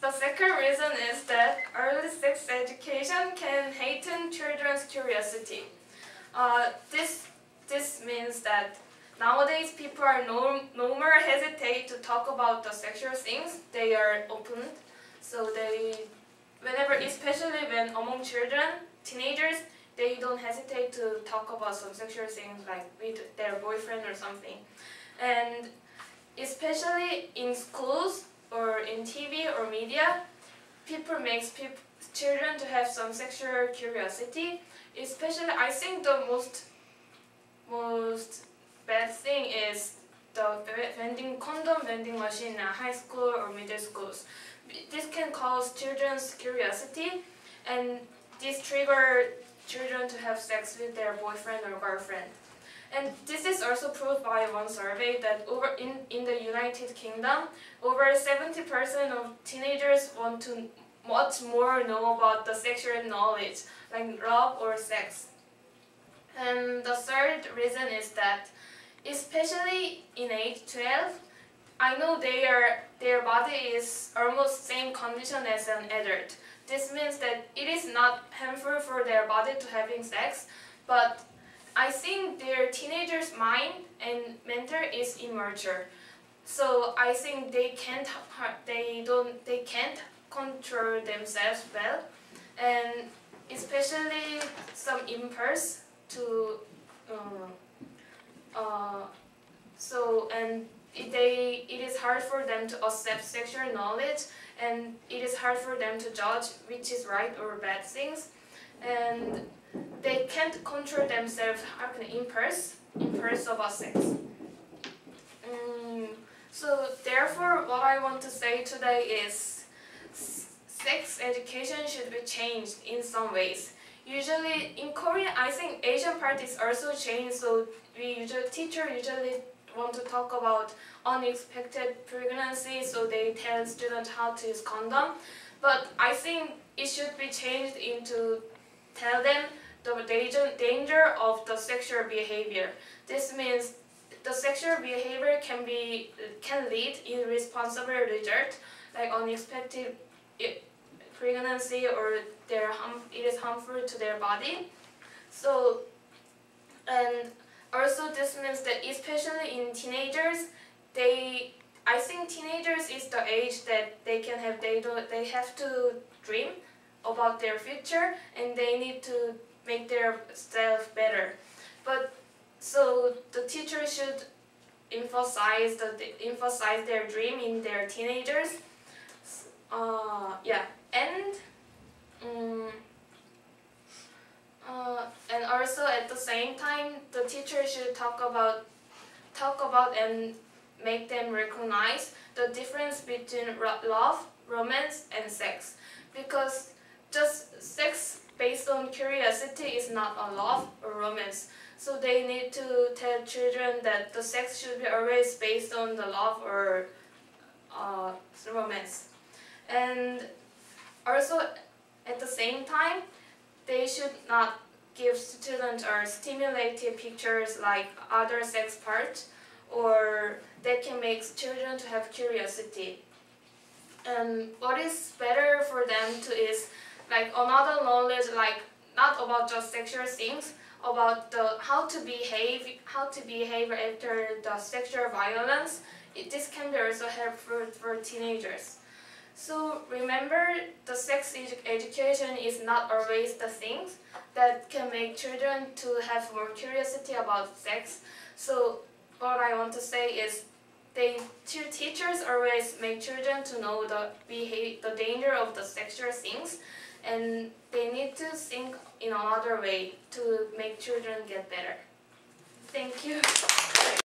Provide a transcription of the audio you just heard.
The second reason is that early sex education can heighten children's curiosity. This means that nowadays people are no more hesitate to talk about the sexual things. They are open, so especially when among children, teenagers, they don't hesitate to talk about some sexual things like with their boyfriend or something. And especially in schools or in TV or media, people makes children to have some sexual curiosity. Especially, I think the most bad thing is the condom vending machine in high school or middle schools. This can cause children's curiosity, and this trigger children to have sex with their boyfriend or girlfriend. And this is also proved by one survey that in the United Kingdom, over 70% of teenagers want to much more know about the sexual knowledge, like love or sex. And the third reason is that, especially in age 12, I know their body is almost same condition as an adult. This means that it is not harmful for their body to having sex, but I think their teenagers' mind and mental is immature. So I think they can't control themselves well, and especially some impulse to it is hard for them to accept sexual knowledge, and it is hard for them to judge which is right or bad things, and they can't control themselves impulse about sex. So therefore, what I want to say today is sex education should be changed in some ways. Usually in Korea, I think Asian part is also changed, so teacher usually want to talk about unexpected pregnancy, so they tell students how to use condom. But I think it should be changed into tell them the danger of the sexual behavior. This means the sexual behavior can lead irresponsible result, like unexpected pregnancy, or it is harmful to their body. So, and also this means that especially in teenagers, I think teenagers is the age that they have to dream about their future, and they need to make their self better. But so the teacher should emphasize their dream in their teenagers. And also at the same time, the teacher should talk about and make them recognize the difference between love, romance, and sex. Because just sex based on curiosity is not a love or romance. So they need to tell children that the sex should be always based on the love or romance. And also at the same time, they should not give students or stimulative pictures like other sex parts, or that can make children to have curiosity. And what is better for them to is like another knowledge, like not about just sexual things, about how to behave after the sexual violence. This can be also helpful for teenagers. So remember, the sex education is not always the things that can make children to have more curiosity about sex. So what I want to say is, teachers always make children to know the danger of the sexual things, and they need to think in another way to make children get better. Thank you.